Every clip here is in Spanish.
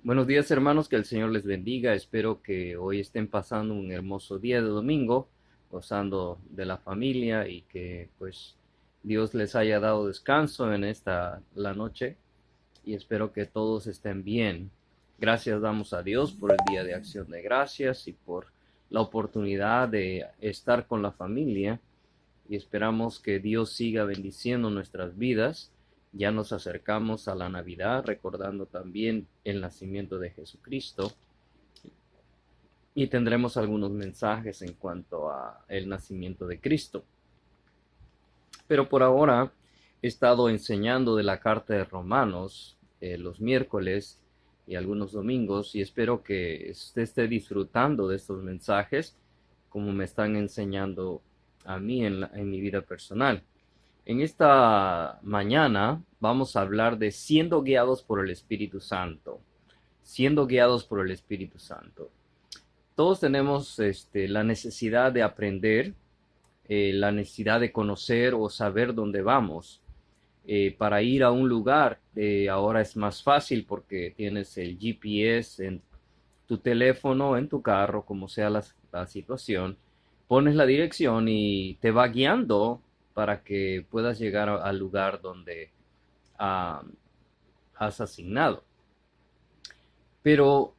Buenos días, hermanos, que el Señor les bendiga. Espero que hoy estén pasando un hermoso día de domingo, gozando de la familia y que pues Dios les haya dado descanso en la noche y espero que todos estén bien. Gracias damos a Dios por el Día de Acción de Gracias y por la oportunidad de estar con la familia y esperamos que Dios siga bendiciendo nuestras vidas. Ya nos acercamos a la Navidad, recordando también el nacimiento de Jesucristo y tendremos algunos mensajes en cuanto a el nacimiento de Cristo. Pero por ahora he estado enseñando de la carta de Romanos los miércoles y algunos domingos y espero que usted esté disfrutando de estos mensajes como me están enseñando a mí en mi vida personal. En esta mañana vamos a hablar de siendo guiados por el Espíritu Santo. Siendo guiados por el Espíritu Santo. Todos tenemos la necesidad de aprender, la necesidad de conocer o saber dónde vamos. Para ir a un lugar ahora es más fácil porque tienes el GPS en tu teléfono, en tu carro, como sea la situación. Pones la dirección y te va guiando para que puedas llegar al lugar donde ah, has asignado. Pero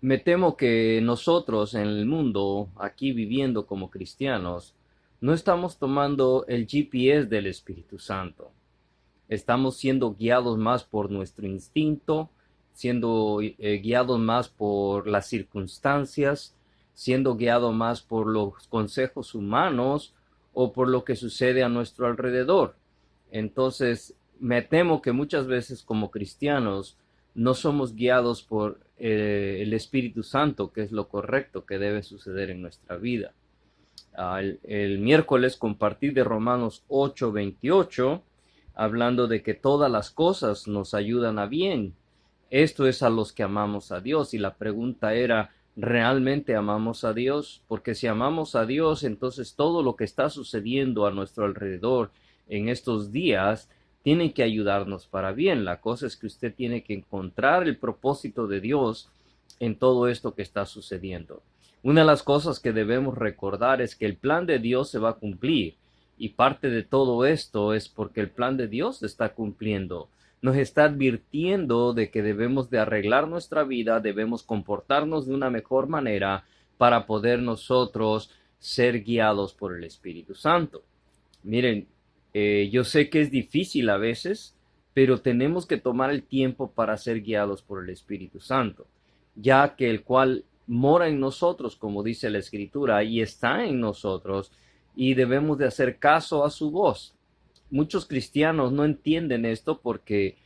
me temo que nosotros en el mundo, aquí viviendo como cristianos, no estamos tomando el GPS del Espíritu Santo. Estamos siendo guiados más por nuestro instinto, siendo guiados más por las circunstancias, siendo guiados más por los consejos humanos o por lo que sucede a nuestro alrededor. Entonces, me temo que muchas veces como cristianos no somos guiados por el Espíritu Santo, que es lo correcto que debe suceder en nuestra vida. El miércoles compartí de Romanos 8:28, hablando de que todas las cosas nos ayudan a bien. Esto es a los que amamos a Dios. Y la pregunta era, ¿realmente amamos a Dios? Porque si amamos a Dios, entonces todo lo que está sucediendo a nuestro alrededor en estos días tiene que ayudarnos para bien. La cosa es que usted tiene que encontrar el propósito de Dios en todo esto que está sucediendo. Una de las cosas que debemos recordar es que el plan de Dios se va a cumplir y parte de todo esto es porque el plan de Dios se está cumpliendo. Nos está advirtiendo de que debemos de arreglar nuestra vida, debemos comportarnos de una mejor manera para poder nosotros ser guiados por el Espíritu Santo. Miren, yo sé que es difícil a veces, pero tenemos que tomar el tiempo para ser guiados por el Espíritu Santo, ya que el cual mora en nosotros, como dice la Escritura, y está en nosotros, y debemos de hacer caso a su voz. Muchos cristianos no entienden esto porque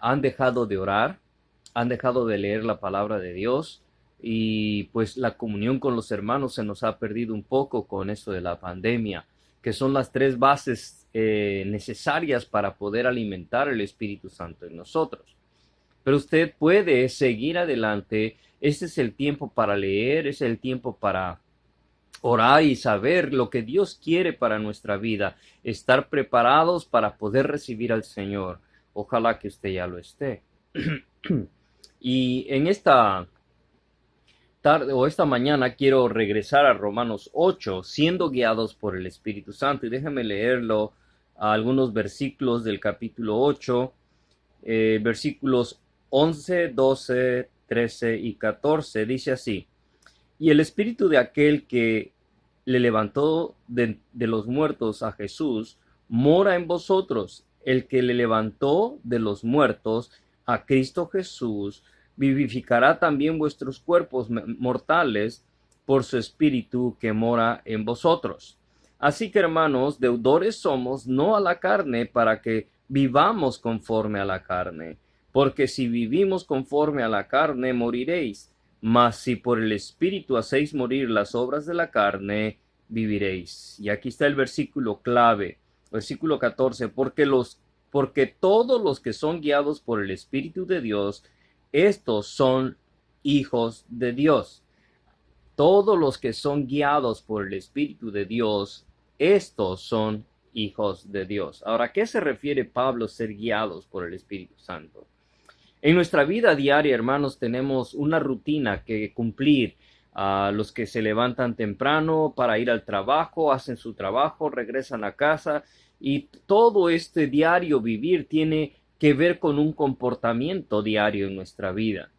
han dejado de orar, han dejado de leer la palabra de Dios, y pues la comunión con los hermanos se nos ha perdido un poco con esto de la pandemia, que son las tres bases necesarias para poder alimentar el Espíritu Santo en nosotros. Pero usted puede seguir adelante. Este es el tiempo para leer, es el tiempo para orar y saber lo que Dios quiere para nuestra vida, estar preparados para poder recibir al Señor. Ojalá que usted ya lo esté. Y en esta tarde o esta mañana quiero regresar a Romanos 8, siendo guiados por el Espíritu Santo. Y déjeme leerlo a algunos versículos del capítulo 8, versículos 11, 12, 13 y 14. Dice así: y el espíritu de aquel que le levantó de los muertos a Jesús mora en vosotros. El que le levantó de los muertos a Cristo Jesús vivificará también vuestros cuerpos mortales por su espíritu que mora en vosotros. Así que, hermanos, deudores somos no a la carne para que vivamos conforme a la carne, porque si vivimos conforme a la carne moriréis. Mas si por el Espíritu hacéis morir las obras de la carne, viviréis. Y aquí está el versículo clave, versículo 14, porque todos los que son guiados por el Espíritu de Dios, estos son hijos de Dios. Todos los que son guiados por el Espíritu de Dios, estos son hijos de Dios. Ahora, ¿a qué se refiere Pablo ser guiados por el Espíritu Santo? En nuestra vida diaria, hermanos, tenemos una rutina que cumplir. Los que se levantan temprano para ir al trabajo, hacen su trabajo, regresan a casa y todo este diario vivir tiene que ver con un comportamiento diario en nuestra vida.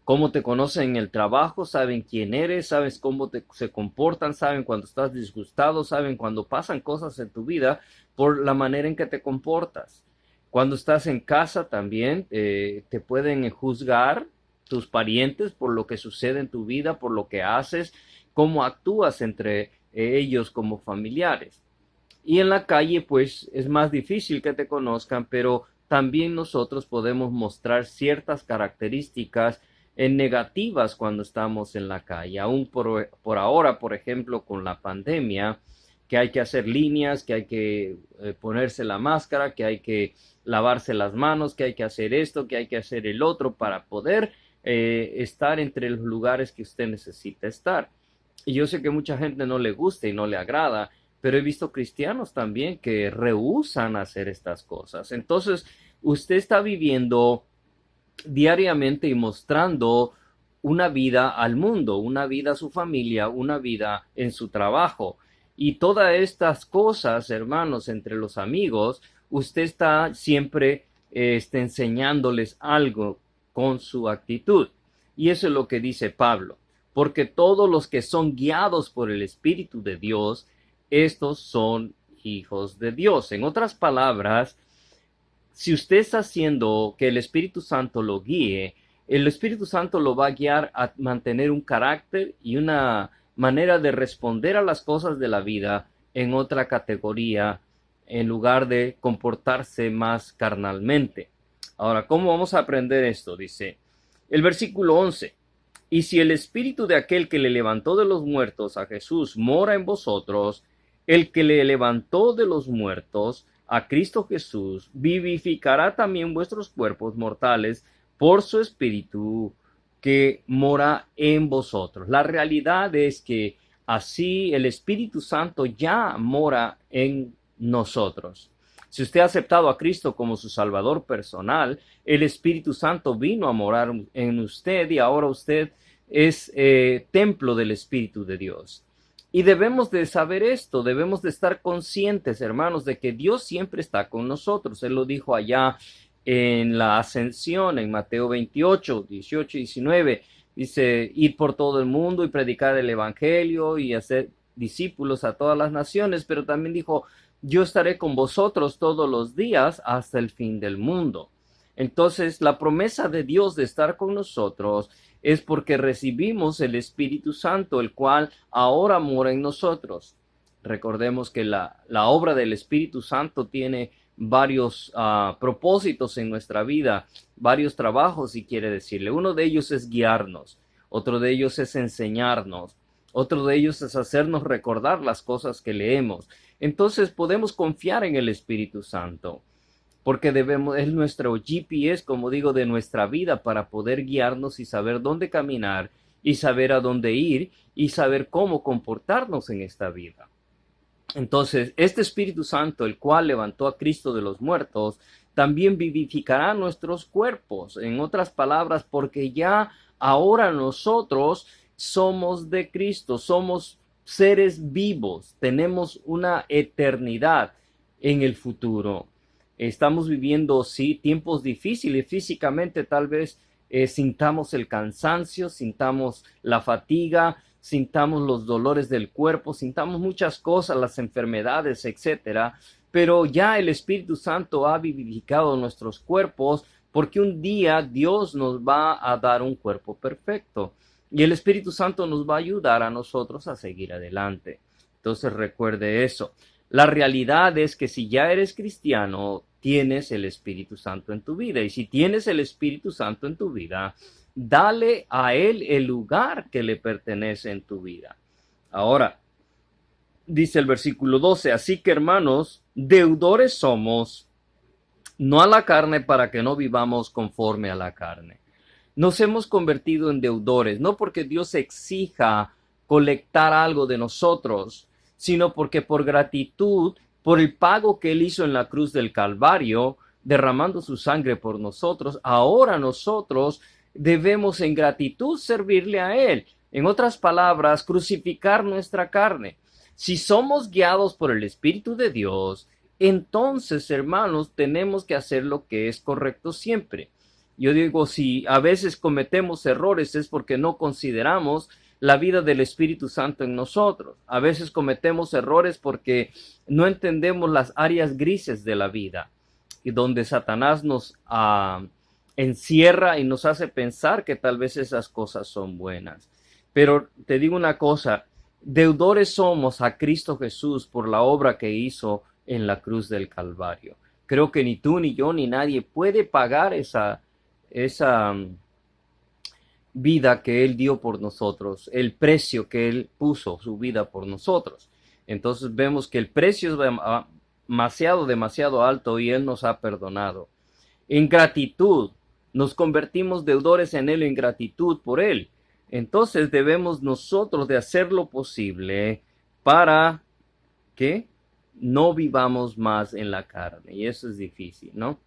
Cómo te conocen en el trabajo, saben quién eres, sabes cómo se comportan, saben cuando estás disgustado, saben cuando pasan cosas en tu vida por la manera en que te comportas. Cuando estás en casa también te pueden juzgar tus parientes por lo que sucede en tu vida, por lo que haces, cómo actúas entre ellos como familiares. Y en la calle pues es más difícil que te conozcan, pero también nosotros podemos mostrar ciertas características negativas cuando estamos en la calle. Aún por ahora, por ejemplo, con la pandemia, que hay que hacer líneas, que hay que ponerse la máscara, que hay que lavarse las manos, que hay que hacer esto, que hay que hacer el otro para poder estar entre los lugares que usted necesita estar. Y yo sé que mucha gente no le gusta y no le agrada, pero he visto cristianos también que rehúsan hacer estas cosas. Entonces, usted está viviendo diariamente y mostrando una vida al mundo, una vida a su familia, una vida en su trabajo. Y todas estas cosas, hermanos, entre los amigos, usted está siempre enseñándoles algo con su actitud. Y eso es lo que dice Pablo. Porque todos los que son guiados por el Espíritu de Dios, estos son hijos de Dios. En otras palabras, si usted está haciendo que el Espíritu Santo lo guíe, el Espíritu Santo lo va a guiar a mantener un carácter y una manera de responder a las cosas de la vida en otra categoría, en lugar de comportarse más carnalmente. Ahora, ¿cómo vamos a aprender esto? Dice el versículo 11. Y si el Espíritu de aquel que le levantó de los muertos a Jesús mora en vosotros, el que le levantó de los muertos a Cristo Jesús vivificará también vuestros cuerpos mortales por su Espíritu que mora en vosotros. La realidad es que así el Espíritu Santo ya mora en nosotros. Si usted ha aceptado a Cristo como su Salvador personal, el Espíritu Santo vino a morar en usted y ahora usted es templo del Espíritu de Dios. Y debemos de saber esto, debemos de estar conscientes, hermanos, de que Dios siempre está con nosotros. Él lo dijo allá en la ascensión, en Mateo 28, 18 y 19. Dice, ir por todo el mundo y predicar el evangelio y hacer discípulos a todas las naciones, pero también dijo, yo estaré con vosotros todos los días hasta el fin del mundo. Entonces, la promesa de Dios de estar con nosotros es porque recibimos el Espíritu Santo, el cual ahora mora en nosotros. Recordemos que la obra del Espíritu Santo tiene varios propósitos en nuestra vida, varios trabajos, si quiere decirle. Uno de ellos es guiarnos, otro de ellos es enseñarnos, otro de ellos es hacernos recordar las cosas que leemos. Entonces podemos confiar en el Espíritu Santo, porque es nuestro GPS, como digo, de nuestra vida para poder guiarnos y saber dónde caminar y saber a dónde ir y saber cómo comportarnos en esta vida. Entonces, este Espíritu Santo, el cual levantó a Cristo de los muertos, también vivificará nuestros cuerpos. En otras palabras, porque ya ahora nosotros somos de Cristo, somos seres vivos, tenemos una eternidad en el futuro. Estamos viviendo, sí, tiempos difíciles físicamente, tal vez sintamos el cansancio, sintamos la fatiga, sintamos los dolores del cuerpo, sintamos muchas cosas, las enfermedades, etcétera, pero ya el Espíritu Santo ha vivificado nuestros cuerpos porque un día Dios nos va a dar un cuerpo perfecto y el Espíritu Santo nos va a ayudar a nosotros a seguir adelante. Entonces recuerde eso. La realidad es que si ya eres cristiano, tienes el Espíritu Santo en tu vida. Y si tienes el Espíritu Santo en tu vida, dale a Él el lugar que le pertenece en tu vida. Ahora, dice el versículo 12, así que hermanos, deudores somos, no a la carne para que no vivamos conforme a la carne. Nos hemos convertido en deudores, no porque Dios exija colectar algo de nosotros, sino porque por gratitud, por el pago que Él hizo en la cruz del Calvario, derramando su sangre por nosotros, ahora nosotros debemos en gratitud servirle a Él. En otras palabras, crucificar nuestra carne. Si somos guiados por el Espíritu de Dios, entonces, hermanos, tenemos que hacer lo que es correcto siempre. Yo digo, si a veces cometemos errores es porque no consideramos la vida del Espíritu Santo en nosotros. A veces cometemos errores porque no entendemos las áreas grises de la vida y donde Satanás nos encierra y nos hace pensar que tal vez esas cosas son buenas. Pero te digo una cosa, deudores somos a Cristo Jesús por la obra que hizo en la cruz del Calvario. Creo que ni tú, ni yo, ni nadie puede pagar esa vida que Él dio por nosotros, el precio que Él puso su vida por nosotros. Entonces vemos que el precio es demasiado alto y Él nos ha perdonado. En gratitud, nos convertimos deudores en Él en gratitud por Él. Entonces debemos nosotros de hacer lo posible para que no vivamos más en la carne. Y eso es difícil, ¿no?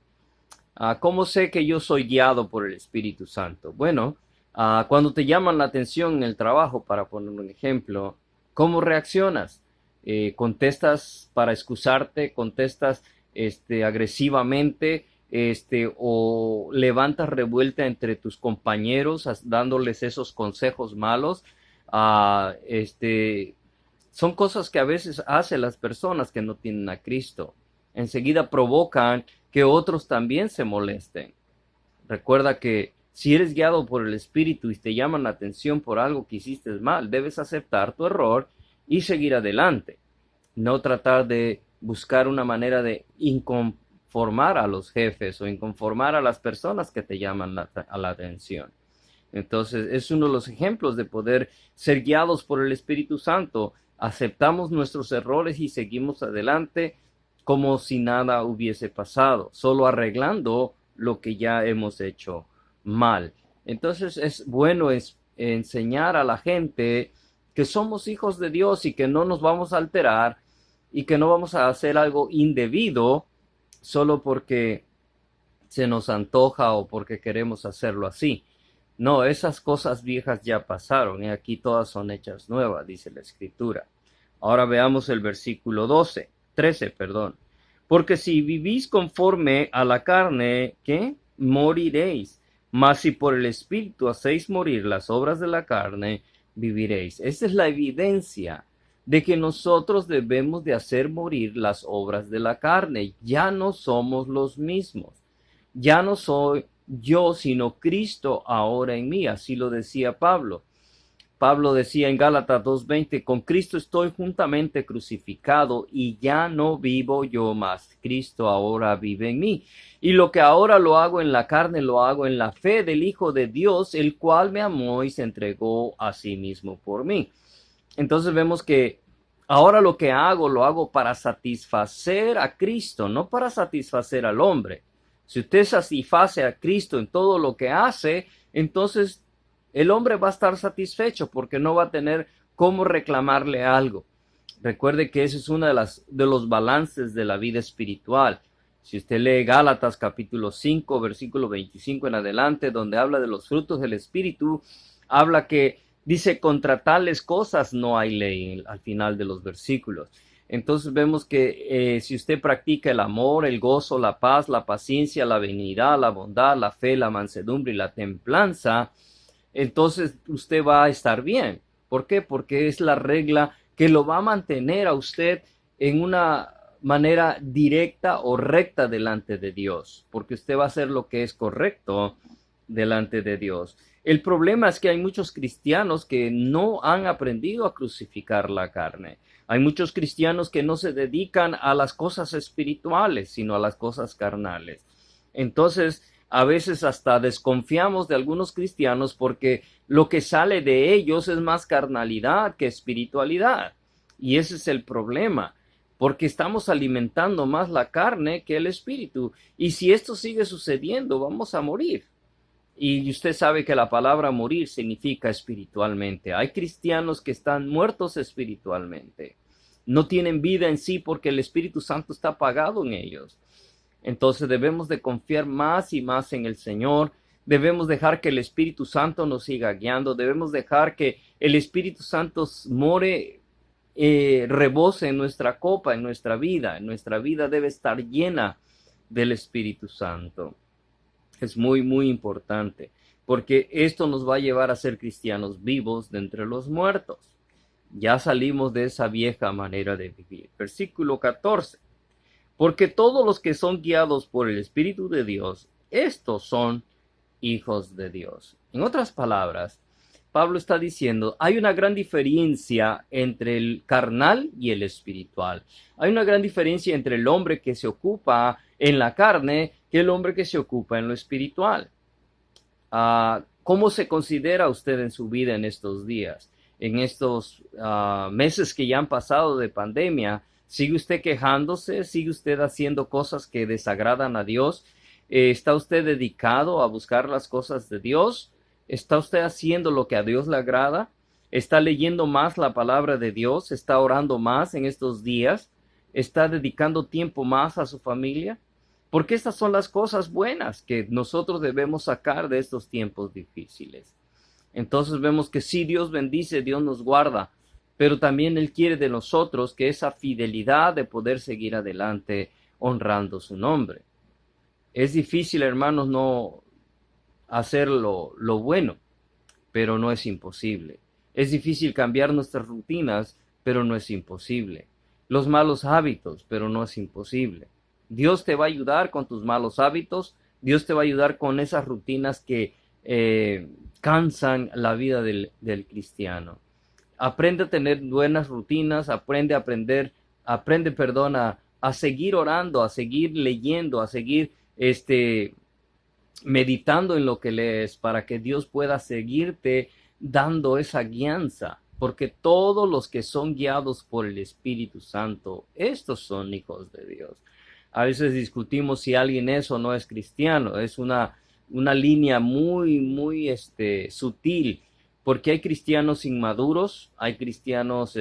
¿Cómo sé que yo soy guiado por el Espíritu Santo? Bueno, cuando te llaman la atención en el trabajo, para poner un ejemplo, ¿cómo reaccionas? ¿Contestas para excusarte? ¿Contestas agresivamente? ¿O levantas revuelta entre tus compañeros dándoles esos consejos malos? Son cosas que a veces hacen las personas que no tienen a Cristo. Enseguida provocan que otros también se molesten. Recuerda que si eres guiado por el Espíritu y te llaman la atención por algo que hiciste mal, debes aceptar tu error y seguir adelante. No tratar de buscar una manera de inconformar a los jefes o inconformar a las personas que te llaman a la atención. Entonces, es uno de los ejemplos de poder ser guiados por el Espíritu Santo. Aceptamos nuestros errores y seguimos adelante como si nada hubiese pasado, solo arreglando lo que ya hemos hecho mal. Entonces es bueno enseñar a la gente que somos hijos de Dios y que no nos vamos a alterar y que no vamos a hacer algo indebido solo porque se nos antoja o porque queremos hacerlo así. No, esas cosas viejas ya pasaron y aquí todas son hechas nuevas, dice la Escritura. Ahora veamos el versículo 13. Porque si vivís conforme a la carne, ¿qué? Moriréis. Mas si por el Espíritu hacéis morir las obras de la carne, viviréis. Esa es la evidencia de que nosotros debemos de hacer morir las obras de la carne. Ya no somos los mismos. Ya no soy yo, sino Cristo ahora en mí. Así lo decía Pablo. Pablo decía en Gálatas 2:20, con Cristo estoy juntamente crucificado y ya no vivo yo más. Cristo ahora vive en mí. Y lo que ahora lo hago en la carne, lo hago en la fe del Hijo de Dios, el cual me amó y se entregó a sí mismo por mí. Entonces vemos que ahora lo que hago, lo hago para satisfacer a Cristo, no para satisfacer al hombre. Si usted satisface a Cristo en todo lo que hace, entonces el hombre va a estar satisfecho porque no va a tener cómo reclamarle algo. Recuerde que ese es uno de los balances de la vida espiritual. Si usted lee Gálatas capítulo 5, versículo 25 en adelante, donde habla de los frutos del Espíritu, habla que dice contra tales cosas no hay ley al final de los versículos. Entonces vemos que si usted practica el amor, el gozo, la paz, la paciencia, la benignidad, la bondad, la fe, la mansedumbre y la templanza, entonces usted va a estar bien. ¿Por qué? Porque es la regla que lo va a mantener a usted en una manera directa o recta delante de Dios, porque usted va a hacer lo que es correcto delante de Dios. El problema es que hay muchos cristianos que no han aprendido a crucificar la carne. Hay muchos cristianos que no se dedican a las cosas espirituales, sino a las cosas carnales. Entonces, a veces hasta desconfiamos de algunos cristianos porque lo que sale de ellos es más carnalidad que espiritualidad. Y ese es el problema, porque estamos alimentando más la carne que el espíritu. Y si esto sigue sucediendo, vamos a morir. Y usted sabe que la palabra morir significa espiritualmente. Hay cristianos que están muertos espiritualmente. No tienen vida en sí porque el Espíritu Santo está apagado en ellos. Entonces debemos de confiar más y más en el Señor. Debemos dejar que el Espíritu Santo nos siga guiando. Debemos dejar que el Espíritu Santo more, rebose en nuestra copa, en nuestra vida. Nuestra vida debe estar llena del Espíritu Santo. Es muy, muy importante, porque esto nos va a llevar a ser cristianos vivos de entre los muertos. Ya salimos de esa vieja manera de vivir. Versículo 14. Porque todos los que son guiados por el Espíritu de Dios, estos son hijos de Dios. En otras palabras, Pablo está diciendo, hay una gran diferencia entre el carnal y el espiritual. Hay una gran diferencia entre el hombre que se ocupa en la carne que el hombre que se ocupa en lo espiritual. ¿Cómo se considera usted en su vida en estos días? En estos meses que ya han pasado de pandemia, ¿sigue usted quejándose? ¿Sigue usted haciendo cosas que desagradan a Dios? ¿Está usted dedicado a buscar las cosas de Dios? ¿Está usted haciendo lo que a Dios le agrada? ¿Está leyendo más la palabra de Dios? ¿Está orando más en estos días? ¿Está dedicando tiempo más a su familia? Porque estas son las cosas buenas que nosotros debemos sacar de estos tiempos difíciles. Entonces vemos que sí, Dios bendice, Dios nos guarda, pero también Él quiere de nosotros que esa fidelidad de poder seguir adelante honrando su nombre. Es difícil, hermanos, no hacer lo bueno, pero no es imposible. Es difícil cambiar nuestras rutinas, pero no es imposible. Los malos hábitos, pero no es imposible. Dios te va a ayudar con tus malos hábitos. Dios te va a ayudar con esas rutinas que cansan la vida del cristiano. Aprende a tener buenas rutinas, aprende a seguir orando, a seguir leyendo, a seguir meditando en lo que lees para que Dios pueda seguirte dando esa guianza, porque todos los que son guiados por el Espíritu Santo, estos son hijos de Dios. A veces discutimos si alguien es o no es cristiano, es una línea muy, muy sutil, porque hay cristianos inmaduros, hay cristianos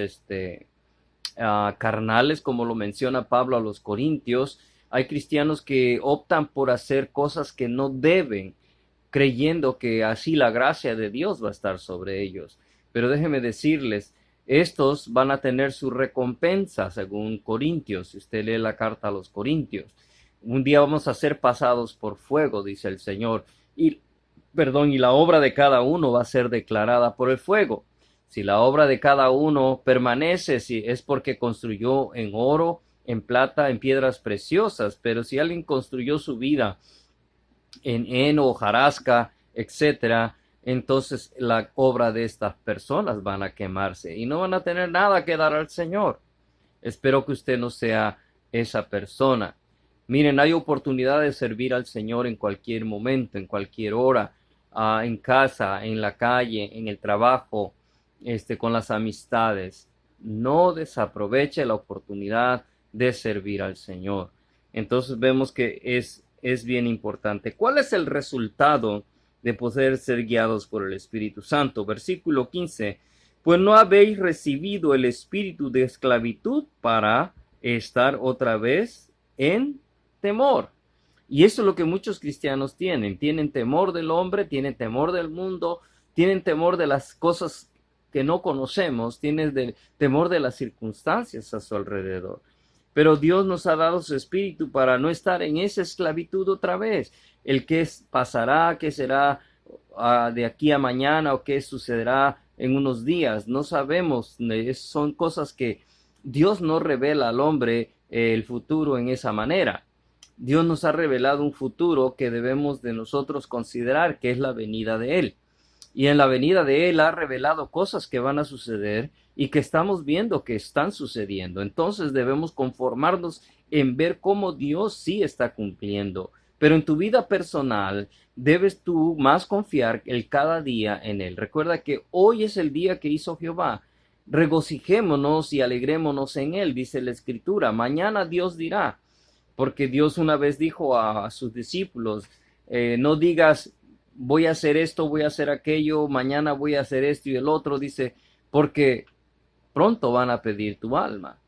carnales, como lo menciona Pablo a los Corintios. Hay cristianos que optan por hacer cosas que no deben, creyendo que así la gracia de Dios va a estar sobre ellos. Pero déjenme decirles, estos van a tener su recompensa, según Corintios. Si usted lee la carta a los Corintios, un día vamos a ser pasados por fuego, dice el Señor, y la obra de cada uno va a ser declarada por el fuego. Si la obra de cada uno permanece, si es porque construyó en oro, en plata, en piedras preciosas, pero si alguien construyó su vida en heno, hojarasca, etcétera, entonces la obra de estas personas van a quemarse y no van a tener nada que dar al Señor. Espero que usted no sea esa persona. Miren, hay oportunidad de servir al Señor en cualquier momento, en cualquier hora, en casa, en la calle, en el trabajo, con las amistades. No desaproveche la oportunidad de servir al Señor. Entonces vemos que es bien importante. ¿Cuál es el resultado de poder ser guiados por el Espíritu Santo? Versículo 15. Pues no habéis recibido el espíritu de esclavitud para estar otra vez en temor. Y eso es lo que muchos cristianos tienen. Tienen temor del hombre, tienen temor del mundo, tienen temor de las cosas que no conocemos, tienen temor de las circunstancias a su alrededor. Pero Dios nos ha dado su espíritu para no estar en esa esclavitud otra vez. El que pasará, qué será de aquí a mañana o qué sucederá en unos días. No sabemos, son cosas que Dios no revela al hombre el futuro en esa manera. Dios nos ha revelado un futuro que debemos de nosotros considerar, que es la venida de Él. Y en la venida de Él ha revelado cosas que van a suceder y que estamos viendo que están sucediendo. Entonces debemos conformarnos en ver cómo Dios sí está cumpliendo. Pero en tu vida personal debes tú más confiar cada día en Él. Recuerda que hoy es el día que hizo Jehová. Regocijémonos y alegrémonos en Él, dice la Escritura. Mañana Dios dirá, porque Dios una vez dijo a sus discípulos, no digas, voy a hacer esto, voy a hacer aquello, mañana voy a hacer esto y el otro, dice, porque pronto van a pedir tu alma.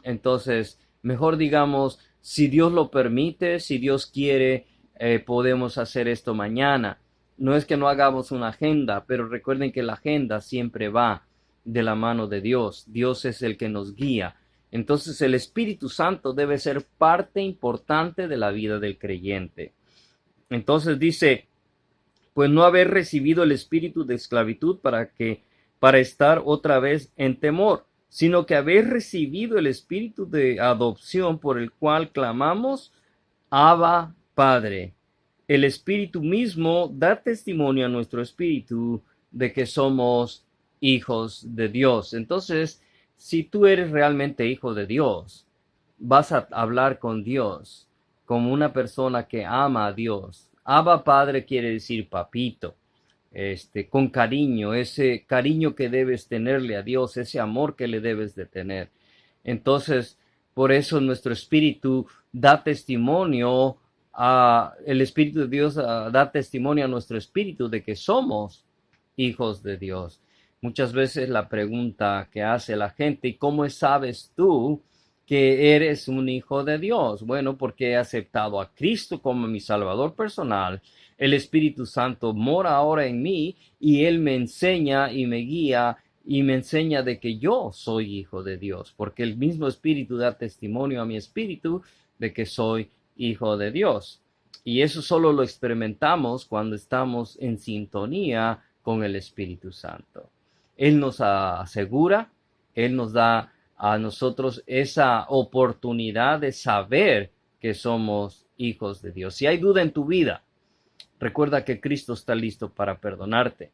Entonces, mejor digamos, Si Dios lo permite, si Dios quiere, podemos hacer esto mañana. No es que no hagamos una agenda, pero recuerden que la agenda siempre va de la mano de Dios. Dios es el que nos guía. Entonces el Espíritu Santo debe ser parte importante de la vida del creyente. Entonces dice, pues no haber recibido el espíritu de esclavitud para estar otra vez en temor, sino que haber recibido el espíritu de adopción por el cual clamamos, Abba, Padre. El espíritu mismo da testimonio a nuestro espíritu de que somos hijos de Dios. Entonces, si tú eres realmente hijo de Dios, vas a hablar con Dios como una persona que ama a Dios. Abba Padre quiere decir papito, con cariño, ese cariño que debes tenerle a Dios, ese amor que le debes de tener. Entonces, por eso nuestro espíritu da testimonio el Espíritu de Dios da testimonio a nuestro espíritu de que somos hijos de Dios. Muchas veces la pregunta que hace la gente, ¿y cómo sabes tú que eres un hijo de Dios? Bueno, porque he aceptado a Cristo como mi Salvador personal. El Espíritu Santo mora ahora en mí y Él me enseña y me guía y me enseña de que yo soy hijo de Dios, porque el mismo Espíritu da testimonio a mi espíritu de que soy hijo de Dios. Y eso solo lo experimentamos cuando estamos en sintonía con el Espíritu Santo. Él nos asegura, Él nos da a nosotros esa oportunidad de saber que somos hijos de Dios. Si hay duda en tu vida, recuerda que Cristo está listo para perdonarte.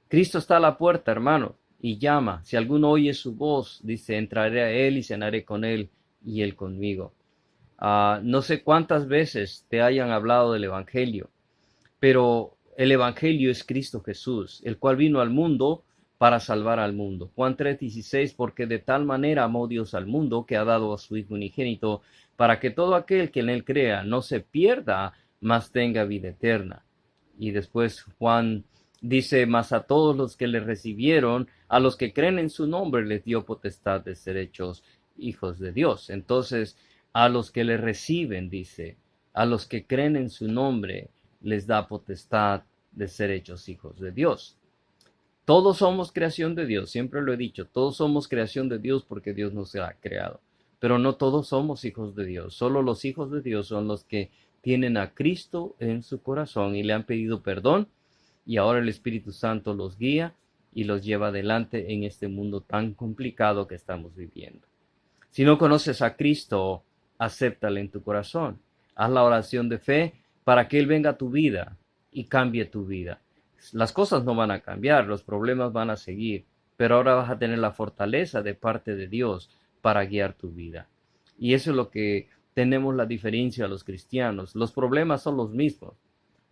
Cristo está a la puerta, hermano, y llama. Si alguno oye su voz, dice, entraré a Él y cenaré con Él y Él conmigo. No sé cuántas veces te hayan hablado del Evangelio, pero el Evangelio es Cristo Jesús, el cual vino al mundo para salvar al mundo. Juan 3:16, porque de tal manera amó Dios al mundo que ha dado a su Hijo unigénito, para que todo aquel que en él crea no se pierda, mas tenga vida eterna. Y después Juan dice, mas a todos los que le recibieron, a los que creen en su nombre, les dio potestad de ser hechos hijos de Dios. Entonces, a los que le reciben, dice, a los que creen en su nombre, les da potestad de ser hechos hijos de Dios. Todos somos creación de Dios, siempre lo he dicho, todos somos creación de Dios porque Dios nos ha creado, pero no todos somos hijos de Dios, solo los hijos de Dios son los que tienen a Cristo en su corazón y le han pedido perdón y ahora el Espíritu Santo los guía y los lleva adelante en este mundo tan complicado que estamos viviendo. Si no conoces a Cristo, acéptale en tu corazón. Haz la oración de fe para que Él venga a tu vida y cambie tu vida. Las cosas no van a cambiar, los problemas van a seguir, pero ahora vas a tener la fortaleza de parte de Dios para guiar tu vida. Y eso es lo que tenemos la diferencia a los cristianos. Los problemas son los mismos,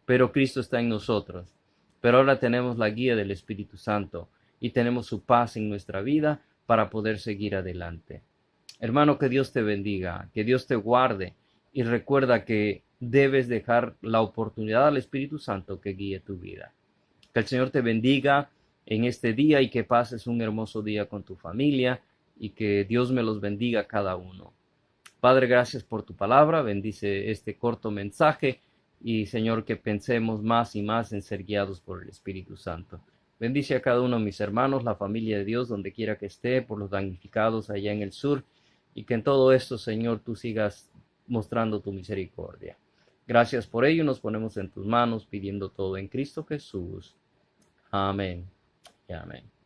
pero Cristo está en nosotros. Pero ahora tenemos la guía del Espíritu Santo y tenemos su paz en nuestra vida para poder seguir adelante. Hermano, que Dios te bendiga, que Dios te guarde y recuerda que debes dejar la oportunidad al Espíritu Santo que guíe tu vida. Que el Señor te bendiga en este día y que pases un hermoso día con tu familia y que Dios me los bendiga a cada uno. Padre, gracias por tu palabra, bendice este corto mensaje y Señor, que pensemos más y más en ser guiados por el Espíritu Santo. Bendice a cada uno de mis hermanos, la familia de Dios, donde quiera que esté, por los damnificados allá en el sur, y que en todo esto, Señor, tú sigas mostrando tu misericordia. Gracias por ello, nos ponemos en tus manos, pidiendo todo en Cristo Jesús. Amén y amén.